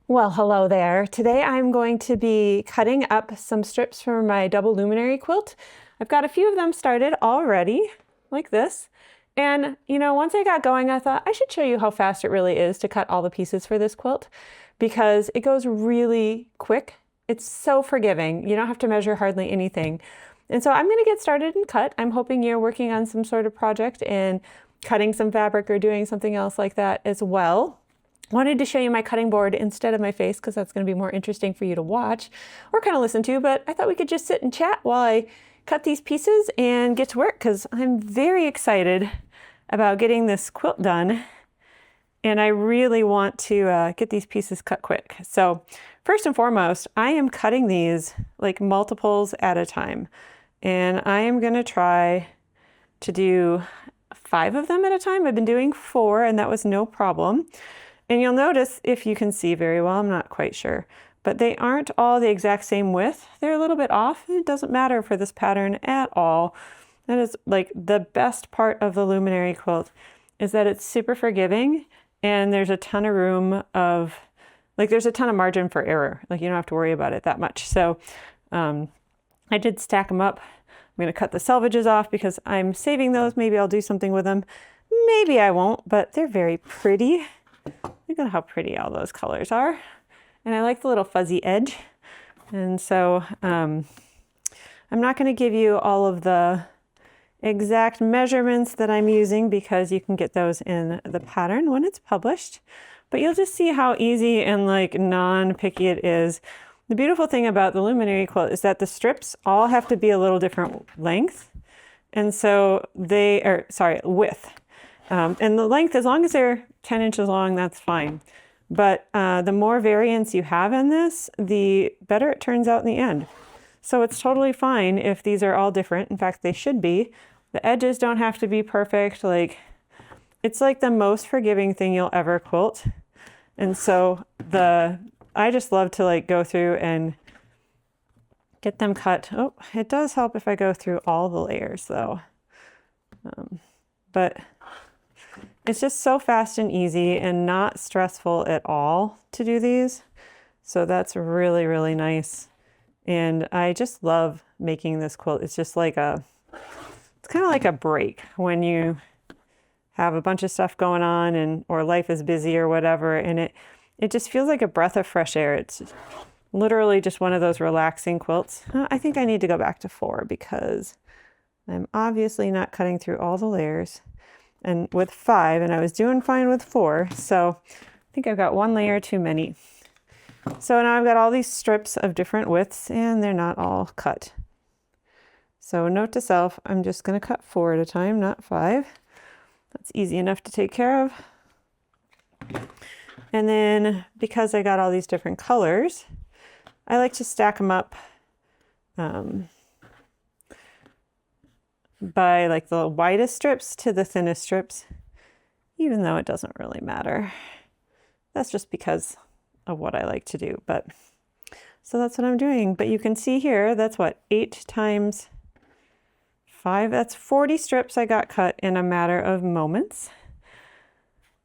Well, hello there. Today I'm going to be cutting up some strips for my double luminary quilt. I've got a few of them started already, like this. And once I got going, I thought I should show you how fast it really is to cut all the pieces for this quilt because it goes really quick. It's so forgiving. You don't have to measure hardly anything. And so I'm going to get started and cut. I'm hoping you're working on some sort of project and cutting some fabric or doing something else like that as well. Wanted to show you my cutting board instead of my face because that's going to be more interesting for you to watch or kind of listen to, but I thought we could just sit and chat while I cut these pieces and get to work because I'm very excited about getting this quilt done and I really want to get these pieces cut quick. So first and foremost, I am cutting these like multiples at a time and I am going to try to do 5 of them at a time. I've been doing 4 and that was no problem. And you'll notice, if you can see very well, I'm not quite sure, but they aren't all the exact same width. They're a little bit off. It doesn't matter for this pattern at all. That is like the best part of the Luminary quilt is that it's super forgiving and there's a ton of room of, there's a ton of margin for error. Like you don't have to worry about it that much. So I did stack them up. I'm going to cut the selvages off because I'm saving those. Maybe I'll do something with them. Maybe I won't, but they're very pretty. Look at how pretty all those colors are. And I like the little fuzzy edge. And so I'm not going to give you all of the exact measurements that I'm using because you can get those in the pattern when it's published. But you'll just see how easy and non-picky it is. The beautiful thing about the Luminary quilt is that the strips all have to be a little different length. And so width. And the length, as long as they're 10 inches long, that's fine. But the more variance you have in this, the better it turns out in the end. So it's totally fine if these are all different. In fact, they should be. The edges don't have to be perfect. It's like the most forgiving thing you'll ever quilt. And so I just love to go through and get them cut. Oh, it does help if I go through all the layers though. But it's just so fast and easy and not stressful at all to do these. So that's really, really nice. And I just love making this quilt. It's just it's kind of like a break when you have a bunch of stuff going on or life is busy or whatever. And it just feels like a breath of fresh air. It's literally just one of those relaxing quilts. I think I need to go back to 4 because I'm obviously not cutting through all the layers. And with 5, and I was doing fine with 4, so I think I've got 1 layer too many. So now I've got all these strips of different widths and they're not all cut. So note to self, I'm just going to cut 4 at a time, not 5. That's easy enough to take care of. And then because I got all these different colors, I like to stack them up by the widest strips to the thinnest strips, even though it doesn't really matter. That's just because of what I like to do. But so that's what I'm doing. But you can see here, that's what, 8 times 5, that's 40 strips I got cut in a matter of moments.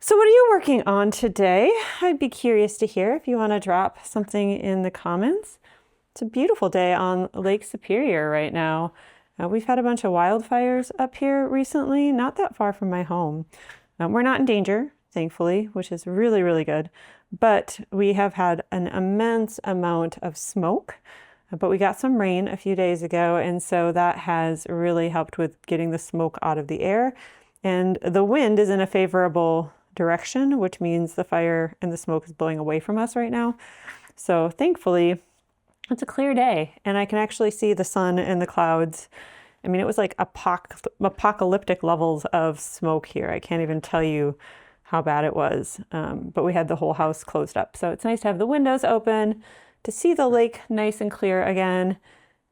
So what are you working on today? I'd be curious to hear if you want to drop something in the comments. It's a beautiful day on Lake Superior right now. We've had a bunch of wildfires up here recently, not that far from my home. We're not in danger, thankfully, which is really, really good. But we have had an immense amount of smoke. But we got some rain a few days ago, and so that has really helped with getting the smoke out of the air. And the wind is in a favorable direction, which means the fire and the smoke is blowing away from us right now. So thankfully, it's a clear day and I can actually see the sun and the clouds. I mean, it was like apocalyptic levels of smoke here. I can't even tell you how bad it was, but we had the whole house closed up. So it's nice to have the windows open, to see the lake nice and clear again,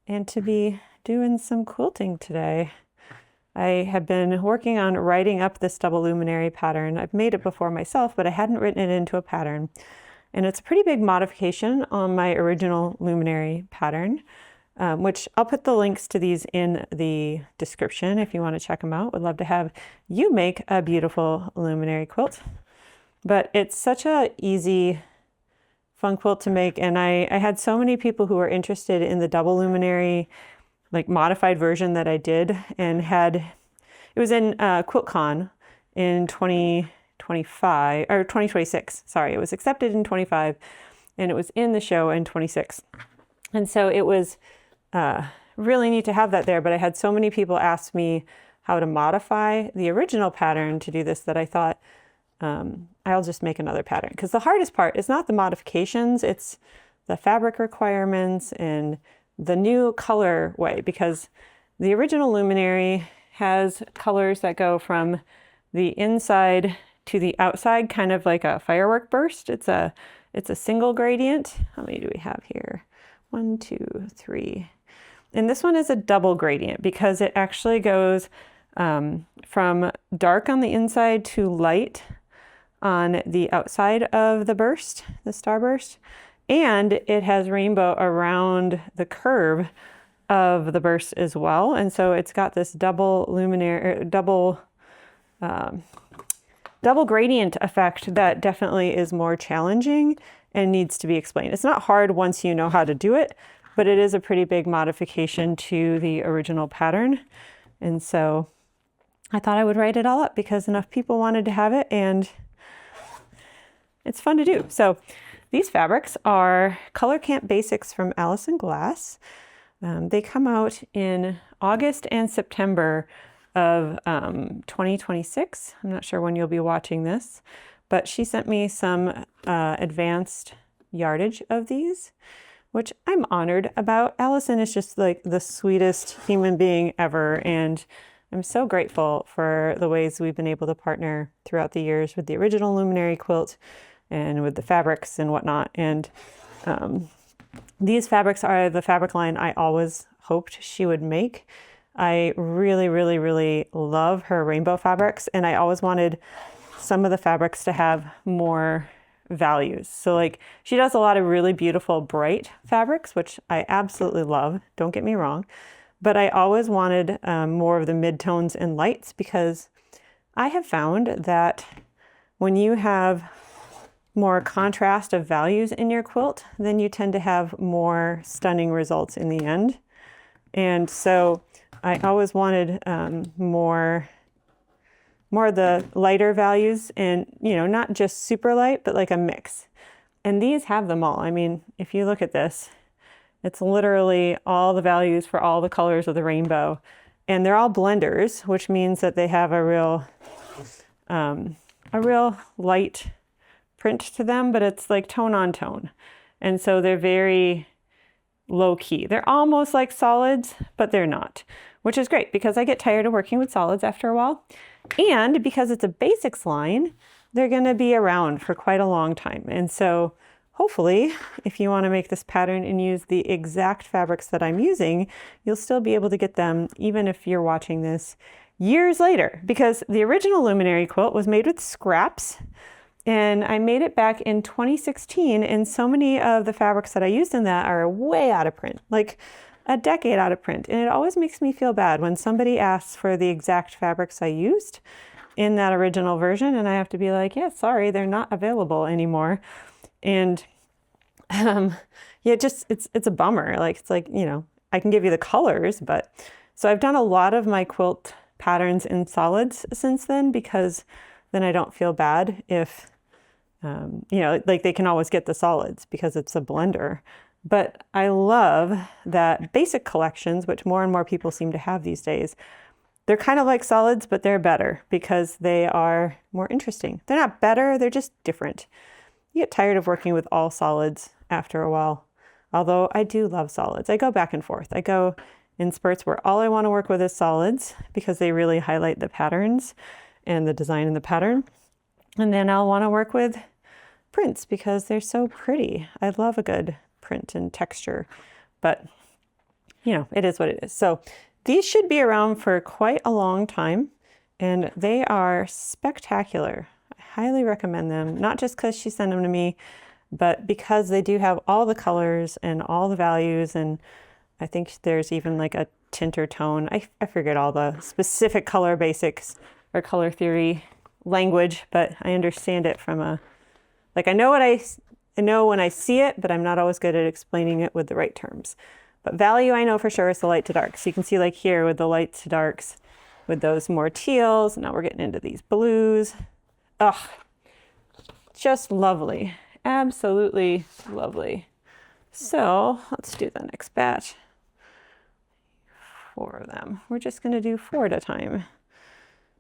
and to be doing some quilting today. I have been working on writing up this double luminary pattern. I've made it before myself, but I hadn't written it into a pattern. And it's a pretty big modification on my original luminary pattern, which I'll put the links to these in the description if you want to check them out. Would love to have you make a beautiful luminary quilt. But it's such a easy fun quilt to make. And I had so many people who were interested in the double luminary, like modified version that I did, and it was in QuiltCon in 2025 or 2026. Sorry, it was accepted in 25 and it was in the show in 26. And so it was really neat to have that there. But I had so many people ask me how to modify the original pattern to do this that I thought I'll just make another pattern. Because the hardest part is not the modifications, it's the fabric requirements and the new color way, because the original luminary has colors that go from the inside to the outside, kind of like a firework burst. It's a single gradient. How many do we have here? 1, 2, 3. And this one is a double gradient because it actually goes from dark on the inside to light on the outside of the burst, the starburst. And it has rainbow around the curve of the burst as well. And so it's got this double luminary, double gradient effect that definitely is more challenging and needs to be explained. It's not hard once you know how to do it, but it is a pretty big modification to the original pattern. And so I thought I would write it all up because enough people wanted to have it and it's fun to do. So these fabrics are Color Camp Basics from Allison Glass. They come out in August and September of 2026. I'm not sure when you'll be watching this, but she sent me some advanced yardage of these, which I'm honored about. Allison is just like the sweetest human being ever, and I'm so grateful for the ways we've been able to partner throughout the years with the original Luminary Quilt and with the fabrics and whatnot. And these fabrics are the fabric line I always hoped she would make. I really, really, really love her rainbow fabrics, and I always wanted some of the fabrics to have more values. So like she does a lot of really beautiful bright fabrics, which I absolutely love, don't get me wrong, but I always wanted more of the midtones and lights, because I have found that when you have more contrast of values in your quilt, then you tend to have more stunning results in the end. And so I always wanted more of the lighter values, and not just super light, but like a mix. And these have them all. I mean, if you look at this, it's literally all the values for all the colors of the rainbow, and they're all blenders, which means that they have a real light print to them, but it's like tone on tone. And so they're very low key. They're almost like solids, but they're not, which is great because I get tired of working with solids after a while. And because it's a basics line, they're going to be around for quite a long time. And so hopefully, if you want to make this pattern and use the exact fabrics that I'm using, you'll still be able to get them even if you're watching this years later, because the original Luminary Quilt was made with scraps. And I made it back in 2016, and so many of the fabrics that I used in that are way out of print, like a decade out of print. And it always makes me feel bad when somebody asks for the exact fabrics I used in that original version, and I have to be like, yeah, sorry, they're not available anymore. And yeah, it's a bummer. Like, it's like, I can give you the colors, but so I've done a lot of my quilt patterns in solids since then, because then I don't feel bad if, like they can always get the solids because it's a blender. But I love that basic collections, which more and more people seem to have these days, they're kind of like solids, but they're better because they are more interesting. They're not better, they're just different. You get tired of working with all solids after a while, although I do love solids. I go back and forth. I go in spurts where all I want to work with is solids because they really highlight the patterns and the design in the pattern. And then I'll want to work with prints because they're so pretty. I love a good print and texture, but it is what it is. So these should be around for quite a long time, and they are spectacular. I highly recommend them, not just because she sent them to me, but because they do have all the colors and all the values. And I think there's even like a tint or tone. I forget all the specific color basics or color theory language, but I understand it from I know what I know when I see it, but I'm not always good at explaining it with the right terms. But value, I know for sure, is the light to dark. So you can see like here with the light to darks, with those more teals. Now we're getting into these blues. Ugh, just lovely. Absolutely lovely. So let's do the next batch. 4 of them. We're just going to do 4 at a time.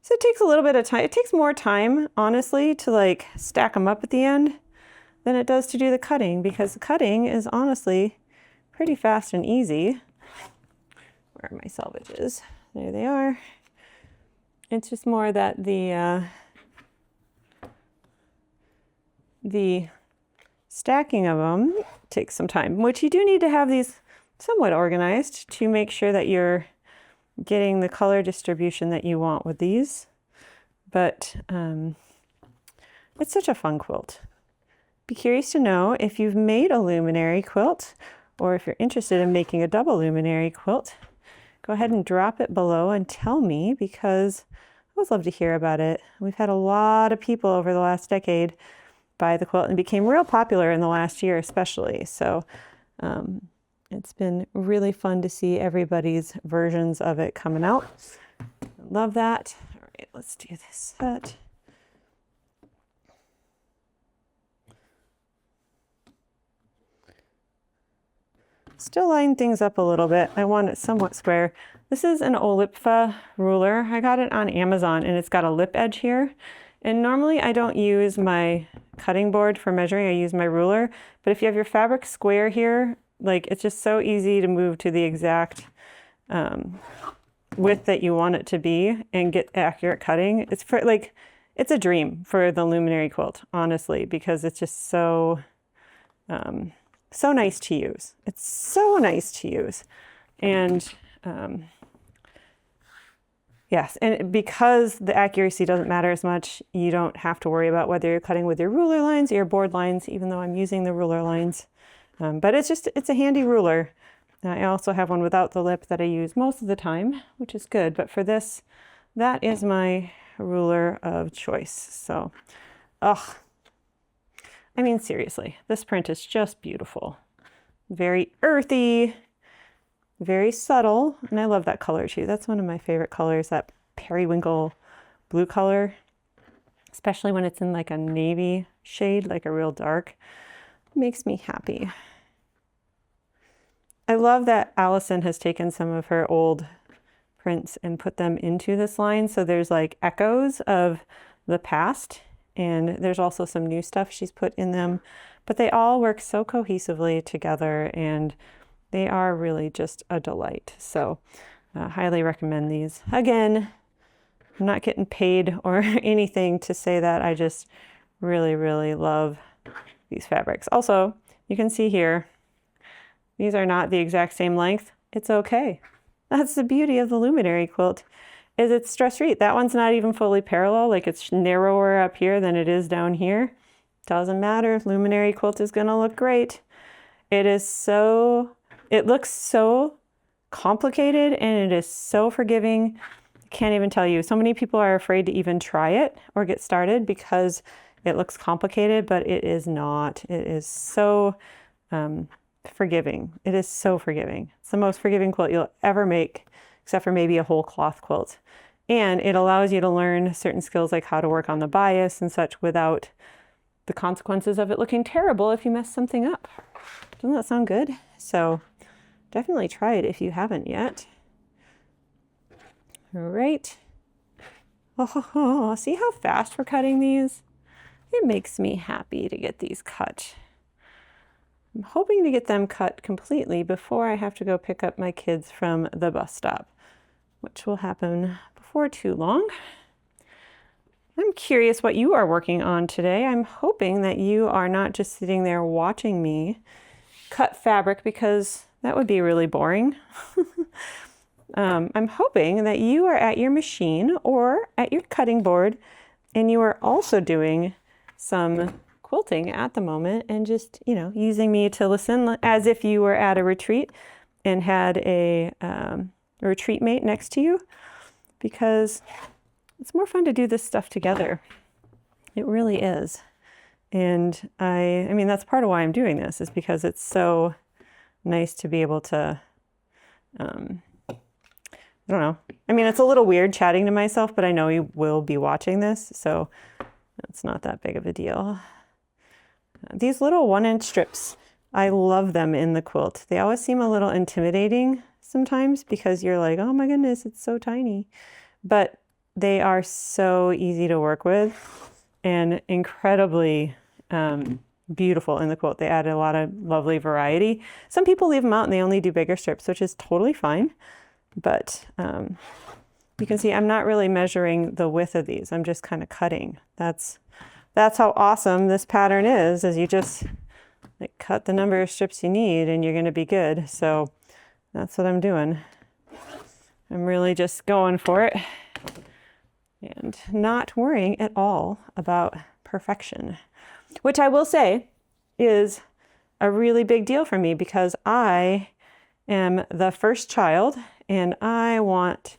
So it takes a little bit of time. It takes more time, honestly, to like stack them up at the end than it does to do the cutting, because the cutting is honestly pretty fast and easy. Where are my selvages? There they are. It's just more that the stacking of them takes some time, which you do need to have these somewhat organized to make sure that you're getting the color distribution that you want with these. But it's such a fun quilt. Be curious to know if you've made a luminary quilt, or if you're interested in making a double luminary quilt. Go ahead and drop it below and tell me, because I always love to hear about it. We've had a lot of people over the last decade buy the quilt, and became real popular in the last year especially. So it's been really fun to see everybody's versions of it coming out. Love that. All right, let's do this set. Still line things up a little bit. I want it somewhat square. This is an Olipfa ruler. I got it on Amazon, and it's got a lip edge here. And normally I don't use my cutting board for measuring, I use my ruler. But if you have your fabric square here, like, it's just so easy to move to the exact width that you want it to be and get accurate cutting. It's for like, it's a dream for the luminary quilt, honestly, because it's just so so nice to use. It's so nice to use. And yes, and because the accuracy doesn't matter as much, you don't have to worry about whether you're cutting with your ruler lines or your board lines, even though I'm using the ruler lines. But it's a handy ruler. I also have one without the lip that I use most of the time, which is good. But for this, that is my ruler of choice. So, ugh. I mean, seriously, this print is just beautiful. Very earthy, very subtle. And I love that color too. That's one of my favorite colors, that periwinkle blue color, especially when it's in like a navy shade, like a real dark. It makes me happy. I love that Allison has taken some of her old prints and put them into this line. So there's like echoes of the past, and there's also some new stuff she's put in them, but they all work so cohesively together, and they are really just a delight. So highly recommend these. Again, I'm not getting paid or anything to say that. I just really, really love these fabrics. Also, you can see here, these are not the exact same length. It's okay. That's the beauty of the luminary quilt, is it's stress-free. That one's not even fully parallel, like it's narrower up here than it is down here. Doesn't matter, luminary quilt is gonna look great. It looks so complicated, and it is so forgiving. I can't even tell you. So many people are afraid to even try it or get started because it looks complicated, but it is not. It is so forgiving. It is so forgiving. It's the most forgiving quilt you'll ever make, except for maybe a whole cloth quilt. And it allows you to learn certain skills like how to work on the bias and such without the consequences of it looking terrible if you mess something up. Doesn't that sound good? So definitely try it if you haven't yet. All right. Oh, see how fast we're cutting these? It makes me happy to get these cut. I'm hoping to get them cut completely before I have to go pick up my kids from the bus stop, which will happen before too long. I'm curious what you are working on today. I'm hoping that you are not just sitting there watching me cut fabric, because that would be really boring. I'm hoping that you are at your machine or at your cutting board, and you are also doing some quilting at the moment, and just, you know, using me to listen as if you were at a retreat and had a retreat mate next to you, because it's more fun to do this stuff together. It really is. And I mean, that's part of why I'm doing this, is because it's so nice to be able to, I don't know. I mean, it's a little weird chatting to myself, but I know you will be watching this, so it's not that big of a deal. These little 1-inch strips, I love them in the quilt. They always seem a little intimidating sometimes because you're like, oh my goodness, it's so tiny. But they are so easy to work with and incredibly beautiful in the quilt. They add a lot of lovely variety. Some people leave them out and they only do bigger strips, which is totally fine. But you can see I'm not really measuring the width of these. I'm just kind of cutting. That's how awesome this pattern is you just like cut the number of strips you need and you're going to be good. So that's what I'm doing. I'm really just going for it and not worrying at all about perfection, which I will say is a really big deal for me because I am the first child and I want,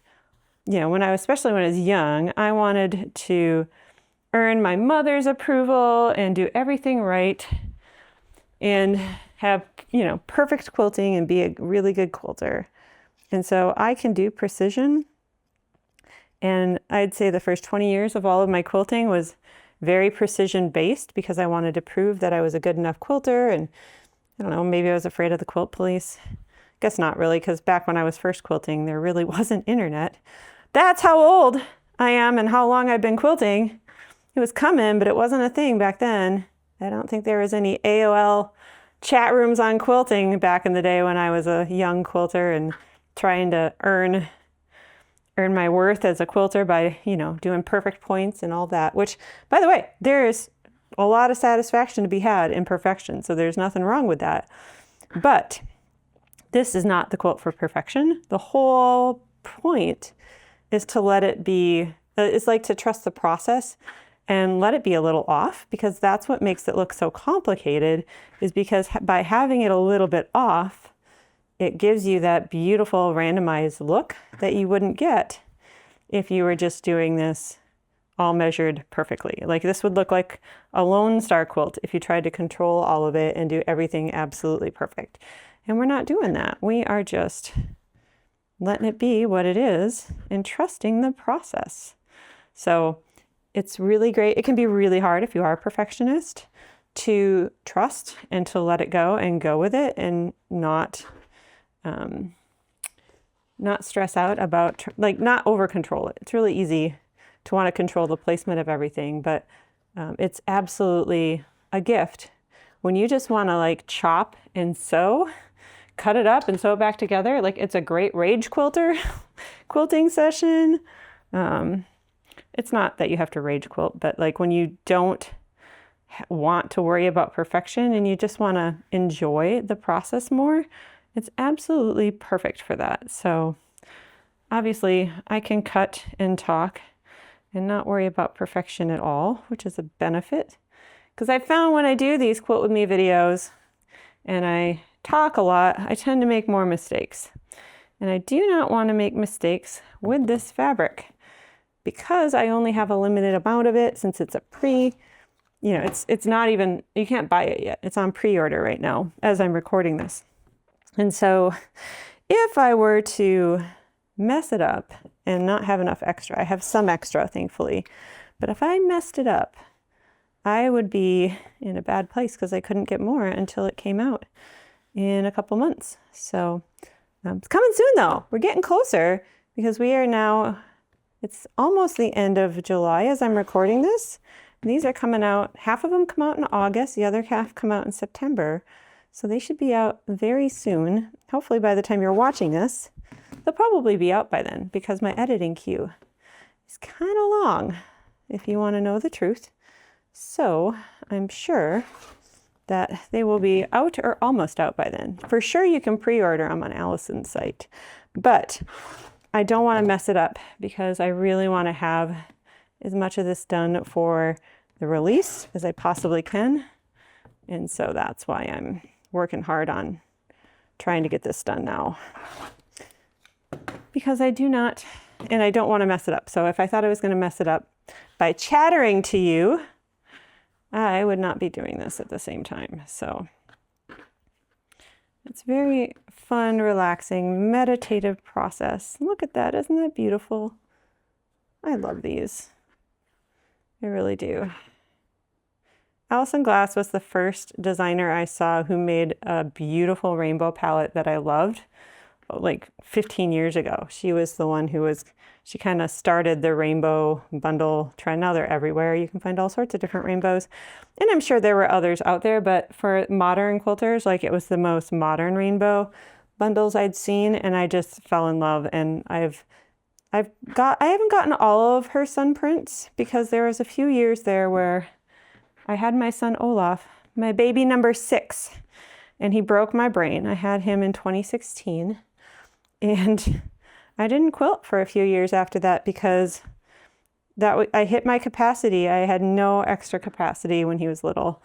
especially when I was young, I wanted to earn my mother's approval and do everything right and have, perfect quilting and be a really good quilter. And so I can do precision. And I'd say the first 20 years of all of my quilting was very precision based because I wanted to prove that I was a good enough quilter. And I don't know, maybe I was afraid of the quilt police. Guess not really, because back when I was first quilting, there really wasn't internet. That's how old I am and how long I've been quilting. It was coming, but it wasn't a thing back then. I don't think there was any AOL chat rooms on quilting back in the day when I was a young quilter and trying to earn my worth as a quilter by, doing perfect points and all that, which, by the way, there's a lot of satisfaction to be had in perfection. So there's nothing wrong with that. But this is not the quilt for perfection. The whole point is to let it be, it's like to trust the process and let it be a little off, because that's what makes it look so complicated, is because by having it a little bit off, it gives you that beautiful randomized look that you wouldn't get if you were just doing this all measured perfectly. Like this would look like a Lone Star quilt if you tried to control all of it and do everything absolutely perfect. And we're not doing that. We are just letting it be what it is and trusting the process. So it's really great. It can be really hard if you are a perfectionist to trust and to let it go and go with it and not stress out about, not over control it. It's really easy to want to control the placement of everything, but it's absolutely a gift when you just want to chop and sew, cut it up and sew it back together. It's a great rage quilter quilting session. It's not that you have to rage quilt, but when you don't want to worry about perfection and you just want to enjoy the process more, it's absolutely perfect for that. So obviously I can cut and talk and not worry about perfection at all, which is a benefit. Because I found when I do these quilt with me videos and I talk a lot, I tend to make more mistakes. And I do not want to make mistakes with this fabric because I only have a limited amount of it, since it's a it's not even, you can't buy it yet. It's on pre-order right now as I'm recording this. And so if I were to mess it up and not have enough extra, I have some extra, thankfully, but if I messed it up, I would be in a bad place because I couldn't get more until it came out in a couple months. So it's coming soon though. We're getting closer because we are now, it's almost the end of July as I'm recording this. These are coming out, half of them come out in August, the other half come out in September. So they should be out very soon. Hopefully by the time you're watching this, they'll probably be out by then because my editing queue is kind of long, if you want to know the truth. So I'm sure that they will be out or almost out by then. For sure you can pre-order them on Allison's site, but I don't want to mess it up because I really want to have as much of this done for the release as I possibly can. And so that's why I'm working hard on trying to get this done now. Because I do not, and I don't want to mess it up. So if I thought I was going to mess it up by chattering to you, I would not be doing this at the same time. So it's very fun, relaxing, meditative process. Look at that, isn't that beautiful? I love these. I really do. Allison Glass was the first designer I saw who made a beautiful rainbow palette that I loved, like 15 years ago. She was the one she kind of started the rainbow bundle trend. Now they're everywhere. You can find all sorts of different rainbows. And I'm sure there were others out there, but for modern quilters, like it was the most modern rainbow bundles I'd seen, and I just fell in love. And I haven't gotten all of her sun prints because there was a few years there where I had my son Olaf, my baby number 6, and he broke my brain. I had him in 2016, and I didn't quilt for a few years after that because I hit my capacity. I had no extra capacity when he was little,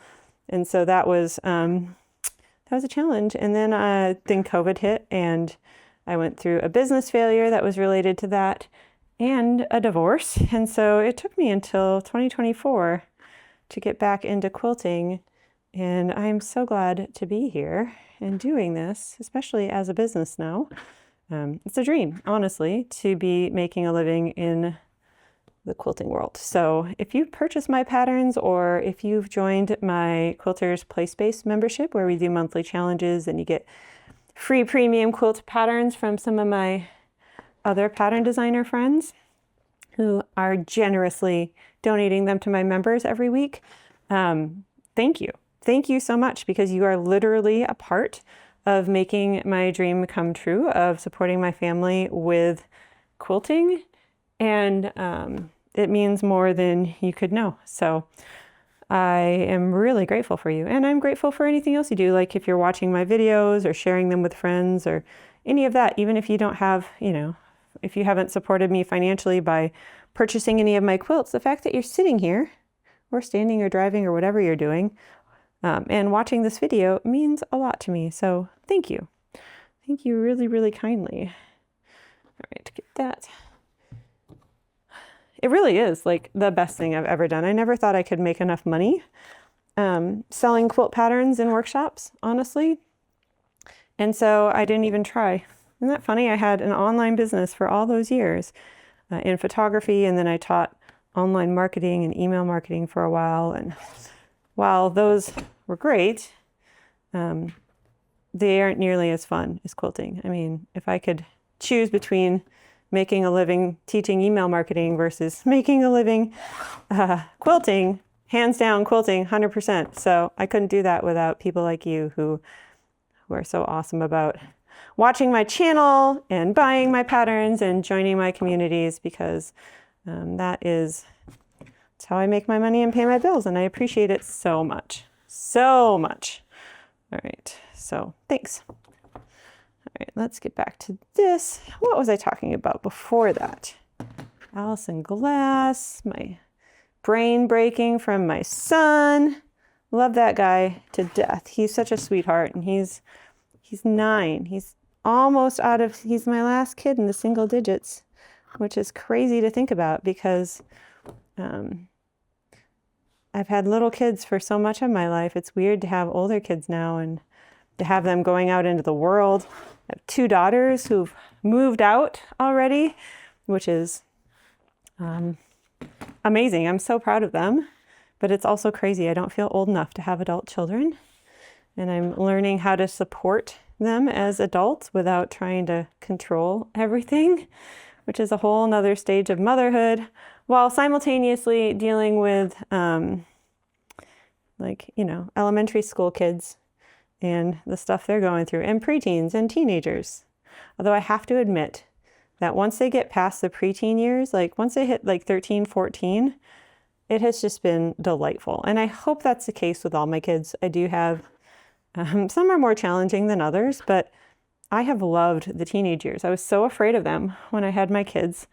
and so that was a challenge. And then COVID hit, and I went through a business failure that was related to that, and a divorce, and so it took me until 2024 to get back into quilting, and I'm so glad to be here and doing this, especially as a business now. It's a dream, honestly, to be making a living in the quilting world. So if you've purchased my patterns, or if you've joined my Quilters Play Space membership, where we do monthly challenges and you get free premium quilt patterns from some of my other pattern designer friends who are generously donating them to my members every week, thank you. Thank you so much, because you are literally a part of making my dream come true of supporting my family with quilting, and it means more than you could know. So I am really grateful for you, and I'm grateful for anything else you do, like if you're watching my videos or sharing them with friends or any of that, even if you don't have, if you haven't supported me financially by purchasing any of my quilts, the fact that you're sitting here or standing or driving or whatever you're doing and watching this video means a lot to me. So thank you. Thank you really, really kindly. All right, to get that. It really is like the best thing I've ever done. I never thought I could make enough money selling quilt patterns in workshops, honestly. And so I didn't even try. Isn't that funny? I had an online business for all those years in photography, and then I taught online marketing and email marketing for a while. And while those were great, they aren't nearly as fun as quilting. I mean, if I could choose between making a living teaching email marketing versus making a living quilting, hands down quilting, 100%. So I couldn't do that without people like you who are so awesome about watching my channel and buying my patterns and joining my communities, because that's how I make my money and pay my bills, and I appreciate it so much. So much. All right, so thanks. All right, let's get back to this. What was I talking about before that? Allison Glass, my brain breaking from my son. Love that guy to death. He's such a sweetheart, and he's 9. He's my last kid in the single digits, which is crazy to think about, because I've had little kids for so much of my life. It's weird to have older kids now and to have them going out into the world. I have 2 daughters who've moved out already, which is amazing. I'm so proud of them, but it's also crazy. I don't feel old enough to have adult children, and I'm learning how to support them as adults without trying to control everything, which is a whole nother stage of motherhood, while simultaneously dealing with elementary school kids and the stuff they're going through, and preteens and teenagers. Although I have to admit that once they get past the preteen years, like once they hit like 13, 14, it has just been delightful. And I hope that's the case with all my kids. I do have, some are more challenging than others, but I have loved the teenage years. I was so afraid of them when I had my kids,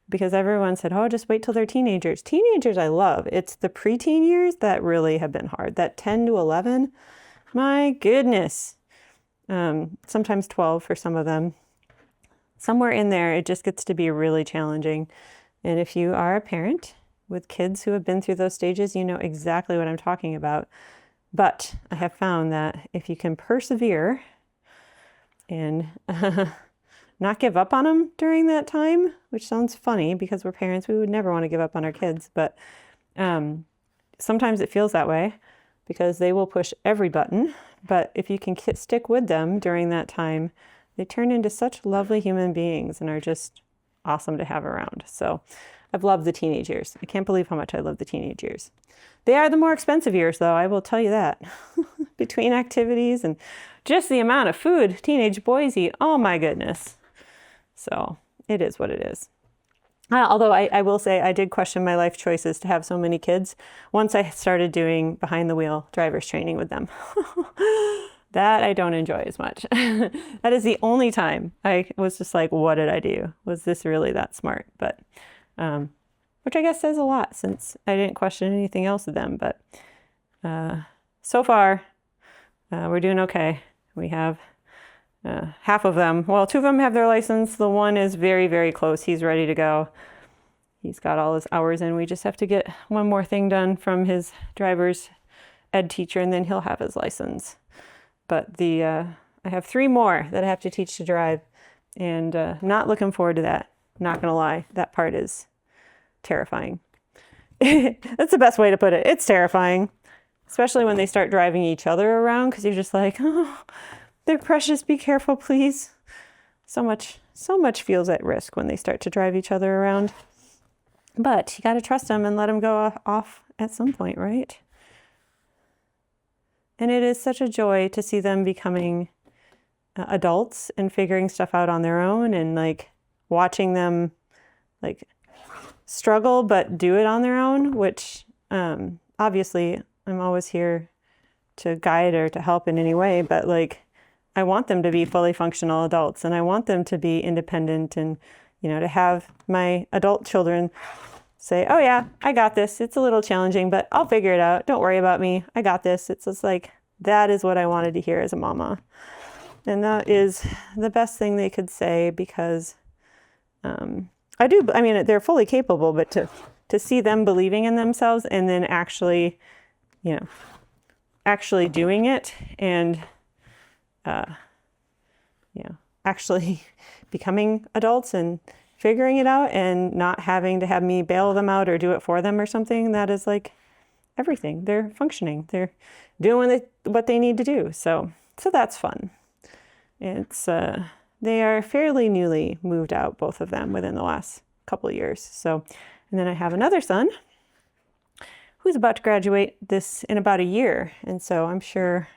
because everyone said, oh, just wait till they're teenagers. Teenagers I love. It's the preteen years that really have been hard. That 10 to 11, my goodness. Sometimes 12 for some of them. Somewhere in there, it just gets to be really challenging. And if you are a parent, with kids who have been through those stages, you know exactly what I'm talking about. But I have found that if you can persevere and not give up on them during that time, which sounds funny because we're parents, we would never want to give up on our kids, but sometimes it feels that way because they will push every button. But if you can stick with them during that time, they turn into such lovely human beings and are just awesome to have around. So I've loved the teenage years. I can't believe how much I love the teenage years. They are the more expensive years, though, I will tell you that. Between activities and just the amount of food teenage boys eat, oh my goodness. So it is what it is. Although I will say I did question my life choices to have so many kids once I started doing behind the wheel driver's training with them. That I don't enjoy as much. That is the only time I was just like, what did I do? Was this really that smart? But which I guess says a lot since I didn't question anything else with them. But so far, we're doing okay. We have half of them. Well, 2 of them have their license. The one is very, very close. He's ready to go. He's got all his hours in. We just have to get one more thing done from his driver's ed teacher, and then he'll have his license. But I have 3 more that I have to teach to drive, and not looking forward to that. Not gonna lie, that part is terrifying. That's the best way to put it. It's terrifying, especially when they start driving each other around, because you're just like, oh, they're precious. Be careful, please. So much feels at risk when they start to drive each other around. But you got to trust them and let them go off at some point, right? And it is such a joy to see them becoming adults and figuring stuff out on their own, and like watching them like struggle but do it on their own, which obviously I'm always here to guide or to help in any way, but like I want them to be fully functional adults, and I want them to be independent, and to have my adult children say, oh yeah, I got this. It's a little challenging, but I'll figure it out. Don't worry about me. I got this. It's just like, that is what I wanted to hear as a mama. And that is the best thing they could say, because they're fully capable, but to see them believing in themselves and then actually doing it, and actually becoming adults and figuring it out, and not having to have me bail them out or do it for them or something. That is like everything. They're functioning. They're doing what they need to do. So that's fun. It's they are fairly newly moved out, both of them, within the last couple of years. So, and then I have another son who's about to graduate this in about a year. And so I'm sure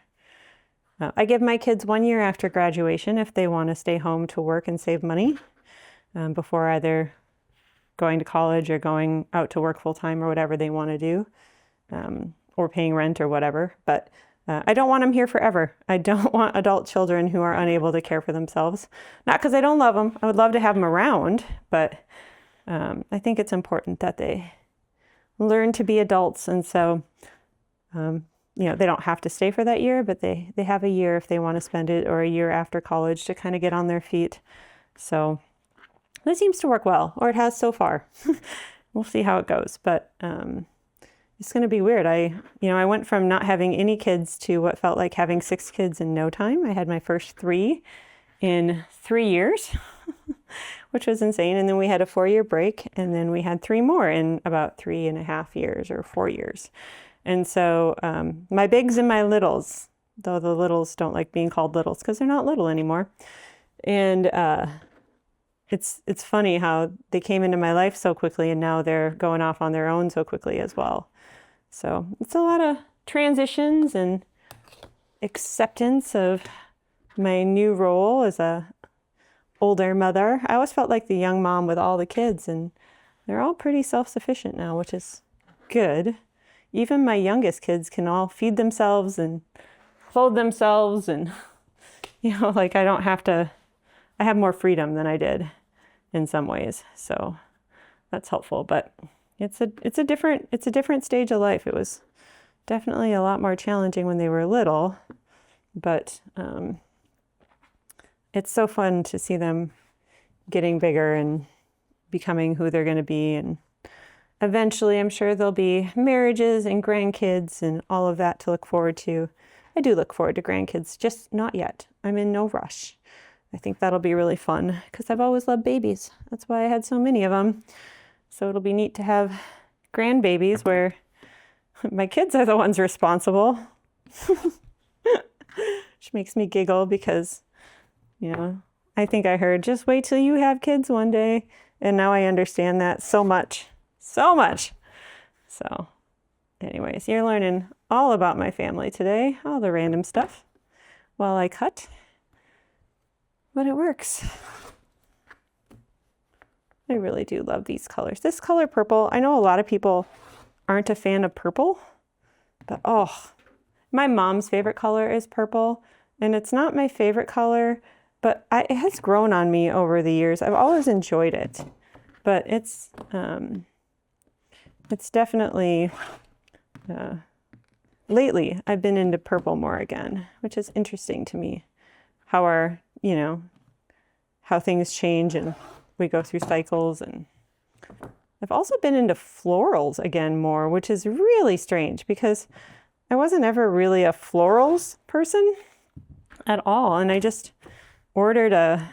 I give my kids 1 year after graduation if they want to stay home to work and save money before either going to college or going out to work full time or whatever they want to do, or paying rent or whatever. But I don't want them here forever. I don't want adult children who are unable to care for themselves. Not because I don't love them. I would love to have them around, but I think it's important that they learn to be adults. And so, they don't have to stay for that year, but they have a year if they want to spend it, or a year after college to kind of get on their feet. So that seems to work well, or it has so far. We'll see how it goes, but it's going to be weird. I went from not having any kids to what felt like having 6 kids in no time. I had my first 3 in 3 years, which was insane. And then we had a 4-year break, and then we had 3 more in about 3.5 years or 4 years. And so my bigs and my littles, though the littles don't like being called littles because they're not little anymore. And it's funny how they came into my life so quickly, and now they're going off on their own so quickly as well. So it's a lot of transitions and acceptance of my new role as a older mother. I always felt like the young mom with all the kids, and they're all pretty self-sufficient now, which is good. Even my youngest kids can all feed themselves and clothe themselves, and I have more freedom than I did in some ways. So that's helpful, but it's a different stage of life. It was definitely a lot more challenging when they were little, but it's so fun to see them getting bigger and becoming who they're going to be. And eventually I'm sure there'll be marriages and grandkids and all of that to look forward to. I do look forward to grandkids, just not yet. I'm in no rush. I think that'll be really fun because I've always loved babies. That's why I had so many of them. So it'll be neat to have grandbabies where my kids are the ones responsible. Which makes me giggle because, you know, I think I heard, just wait till you have kids one day. And now I understand that so much. So much. So anyways, you're learning all about my family today, all the random stuff while I cut. But it works. I really do love these colors. This color purple, I know a lot of people aren't a fan of purple, but oh, my mom's favorite color is purple, and it's not my favorite color, but it has grown on me over the years. I've always enjoyed it, but it's definitely, lately I've been into purple more again, which is interesting to me. How how things change and we go through cycles. And I've also been into florals again more, which is really strange because I wasn't ever really a florals person at all. And I just ordered a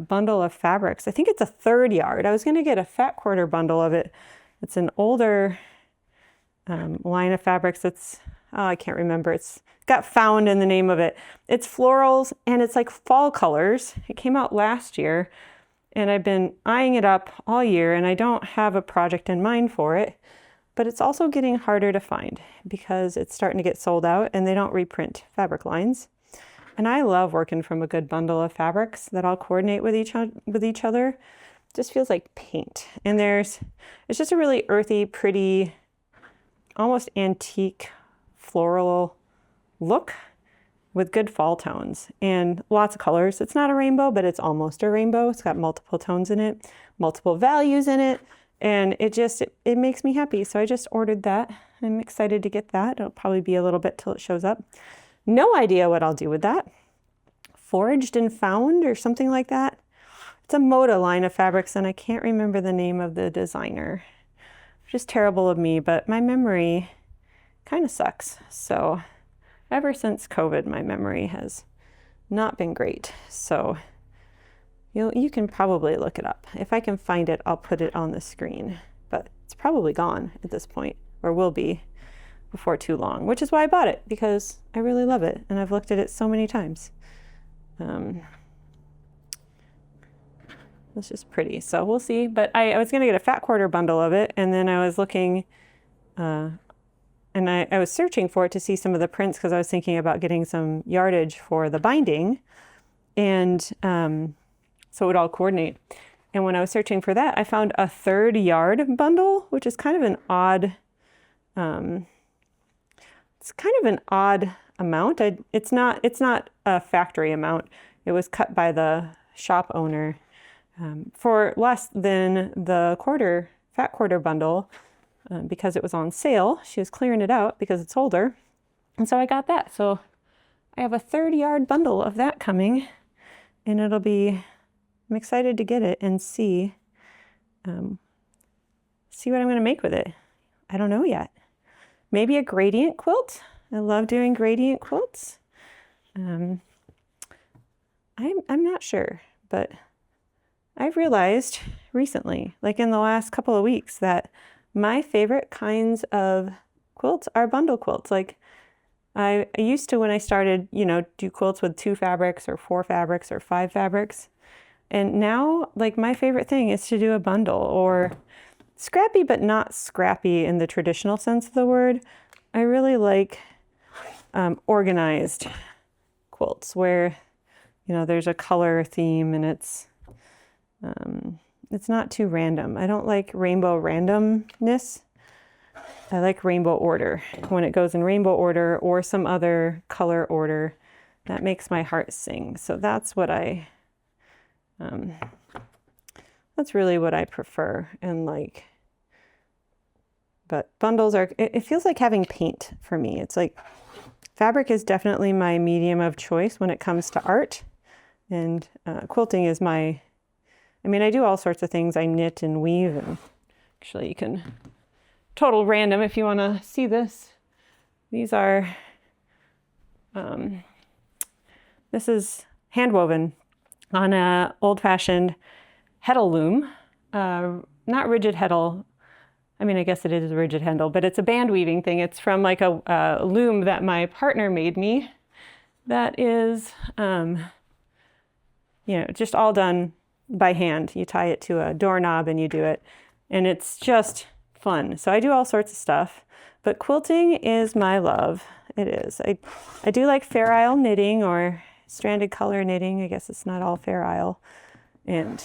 bundle of fabrics. I think it's a 3rd yard. I was going to get a fat quarter bundle of it. It's an older line of fabrics. I can't remember. It's got found in the name of it. It's florals and it's like fall colors. It came out last year and I've been eyeing it up all year and I don't have a project in mind for it, but it's also getting harder to find because it's starting to get sold out and they don't reprint fabric lines. And I love working from a good bundle of fabrics that all coordinate with each other. It just feels like paint. And it's just a really earthy, pretty, almost antique floral look with good fall tones and lots of colors. It's not a rainbow, but it's almost a rainbow. It's got multiple tones in it, multiple values in it, and it makes me happy. So I just ordered that. I'm excited to get that. It'll probably be a little bit till it shows up. No idea what I'll do with that. Foraged and Found or something like that. It's a Moda line of fabrics and I can't remember the name of the designer. Just terrible of me, but my memory kind of sucks. So ever since COVID, my memory has not been great. So you can probably look it up. If I can find it, I'll put it on the screen, but it's probably gone at this point, or will be before too long, which is why I bought it, because I really love it and I've looked at it so many times. It's just pretty, so we'll see. But I was gonna get a fat quarter bundle of it, and then I was looking and I was searching for it to see some of the prints because I was thinking about getting some yardage for the binding, and so it would all coordinate. And when I was searching for that, I found a 3rd yard bundle, which is kind of an odd, it's kind of an odd amount. It's not a factory amount. It was cut by the shop owner for less than the fat quarter bundle. Because it was on sale. She was clearing it out because it's older. And so I got that. So I have a 3rd yard bundle of that coming, and I'm excited to get it and see what I'm going to make with it. I don't know yet. Maybe a gradient quilt. I love doing gradient quilts. I'm not sure, but I've realized recently, like in the last couple of weeks, that my favorite kinds of quilts are bundle quilts. Like I used to, when I started, do quilts with 2 fabrics or 4 fabrics or 5 fabrics. And now, like, my favorite thing is to do a bundle, or scrappy, but not scrappy in the traditional sense of the word. I really like organized quilts where, there's a color theme and it's not too random. I don't like rainbow randomness. I like rainbow order. When it goes in rainbow order or some other color order, that makes my heart sing. So that's that's really what I prefer and like. But bundles it feels like having paint for me. It's like fabric is definitely my medium of choice when it comes to art. And quilting is I do all sorts of things. I knit and weave and Actually, you can total random if you want to see this. These are, this is hand woven on a old-fashioned heddle loom, not rigid heddle. I mean, I guess it is a rigid heddle, but it's a band weaving thing. It's from like a loom that my partner made me. That is, just all done by hand. You tie it to a doorknob and you do it, and it's just fun. So I do all sorts of stuff, but quilting is my love. It is. I do like Fair Isle knitting or stranded color knitting. I guess it's not all Fair Isle. And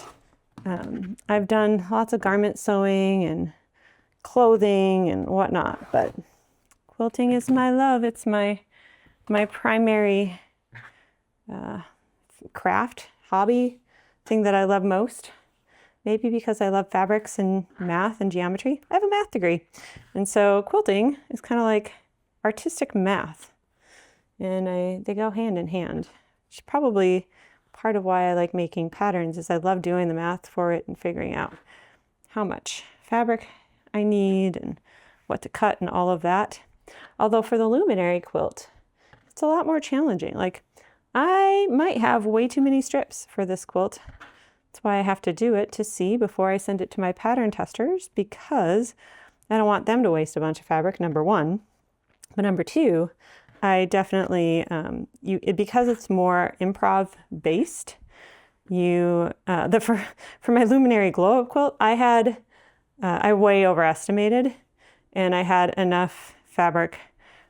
I've done lots of garment sewing and clothing and whatnot, but quilting is my love. It's my primary craft, hobby, thing that I love most. Maybe because I love fabrics and math and geometry. I have a math degree. And so quilting is kind of like artistic math. And they go hand in hand. Which is probably part of why I like making patterns, is I love doing the math for it and figuring out how much fabric I need and what to cut and all of that. Although for the Luminary quilt, it's a lot more challenging. Like, I might have way too many strips for this quilt. That's why I have to do it to see before I send it to my pattern testers, because I don't want them to waste a bunch of fabric, number one. But number two, I definitely, because it's more improv based, for my Luminary Glow Up quilt, I way overestimated, and I had enough fabric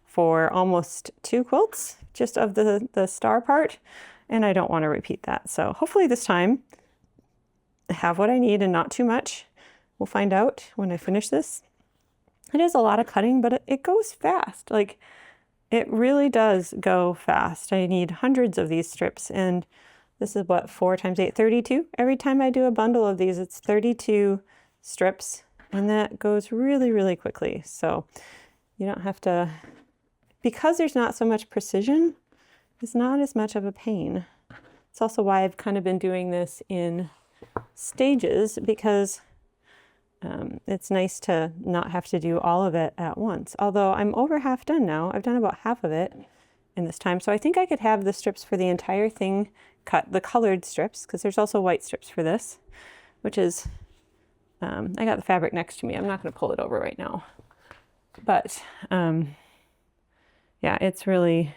for almost 2 quilts, just of the star part, and I don't want to repeat that. So hopefully this time I have what I need and not too much. We'll find out when I finish this. It is a lot of cutting, but it goes fast. Like, it really does go fast. I need hundreds of these strips, and this is what, 4 times 8, 32? Every time I do a bundle of these, it's 32 strips, and that goes really, really quickly. So you don't have to, because there's not so much precision, it's not as much of a pain. It's also why I've kind of been doing this in stages, because it's nice to not have to do all of it at once. Although I'm over half done now. I've done about half of it in this time. So I think I could have the strips for the entire thing cut, the colored strips, because there's also white strips for this, which is, I got the fabric next to me. I'm not going to pull it over right now. But yeah, it's really,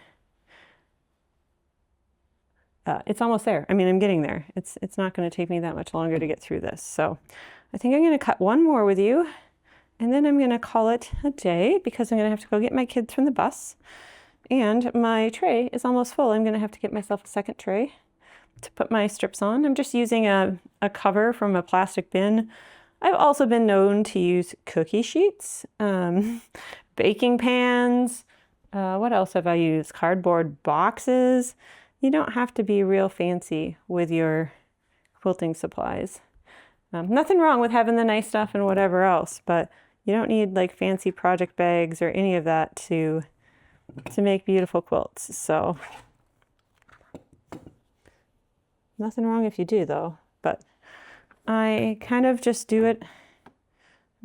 it's almost there. I mean, I'm getting there. It's not going to take me that much longer to get through this. So I think I'm going to cut one more with you, and then I'm going to call it a day, because I'm going to have to go get my kids from the bus, and my tray is almost full. I'm going to have to get myself a second tray to put my strips on. I'm just using a cover from a plastic bin. I've also been known to use cookie sheets, baking pans. What else have I used? Cardboard boxes. You don't have to be real fancy with your quilting supplies. Nothing wrong with having the nice stuff and whatever else, but you don't need like fancy project bags or any of that to make beautiful quilts. So nothing wrong if you do, though. But I kind of just do it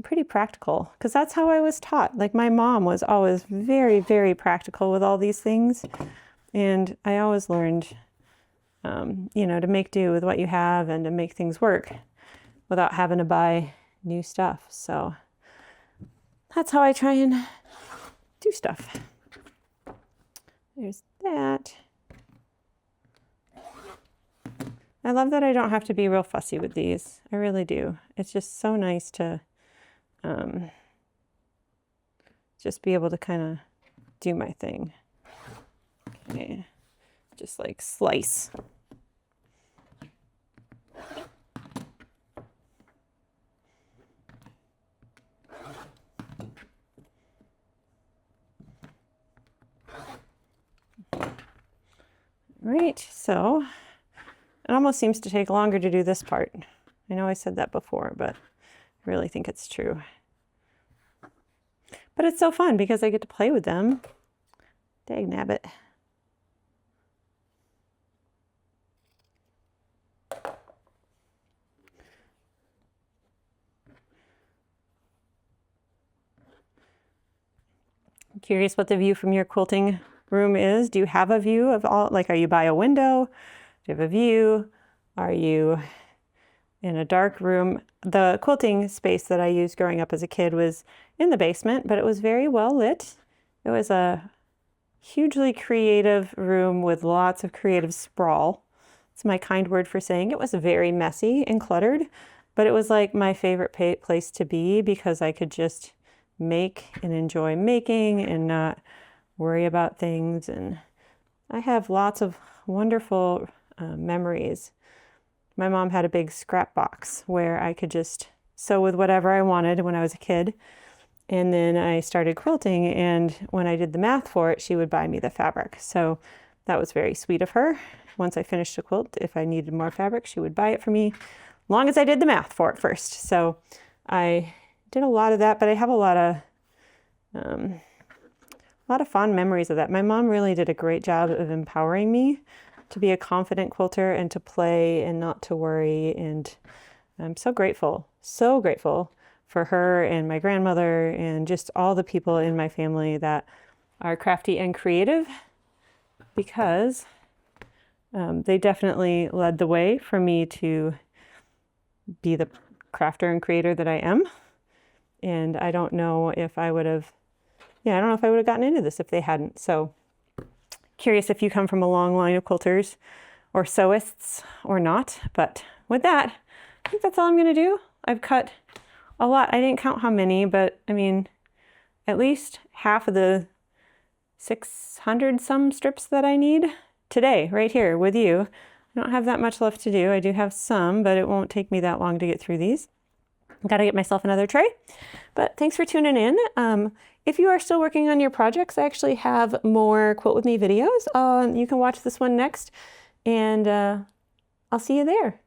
pretty practical, because that's how I was taught. Like, my mom was always very, very practical with all these things, and I always learned, to make do with what you have and to make things work without having to buy new stuff. So that's how I try and do stuff. There's that. I love that I don't have to be real fussy with these. I really do. It's just so nice to just be able to kind of do my thing. Okay, just like slice. Right, so it almost seems to take longer to do this part. I know I said that before, but I really think it's true. But it's so fun because I get to play with them. Dagnabbit. Curious what the view from your quilting room is. Do you have a view of all, like, are you by a window? Do you have a view? Are you in a dark room? The quilting space that I used growing up as a kid was in the basement, but it was very well lit. It was a hugely creative room with lots of creative sprawl. It's my kind word for saying it was very messy and cluttered, but it was like my favorite place to be because I could just make and enjoy making and not worry about things. And I have lots of wonderful memories. My mom had a big scrap box where I could just sew with whatever I wanted when I was a kid. And then I started quilting, and when I did the math for it, she would buy me the fabric. So that was very sweet of her. Once I finished a quilt, if I needed more fabric, she would buy it for me, as long as I did the math for it first. So I did a lot of that, but I have a lot of fond memories of that. My mom really did a great job of empowering me to be a confident quilter and to play and not to worry. And I'm so grateful for her and my grandmother and just all the people in my family that are crafty and creative, because they definitely led the way for me to be the crafter and creator that I am. And I don't know if I would have gotten into this if they hadn't. So curious if you come from a long line of quilters or sewists or not. But with that, I think that's all I'm going to do. I've cut a lot. I didn't count how many, but I mean, at least half of the 600 some strips that I need today, right here with you. I don't have that much left to do. I do have some, but it won't take me that long to get through these. I've got to get myself another tray. But thanks for tuning in. If you are still working on your projects, I actually have more Quilt With Me videos. You can watch this one next, and I'll see you there.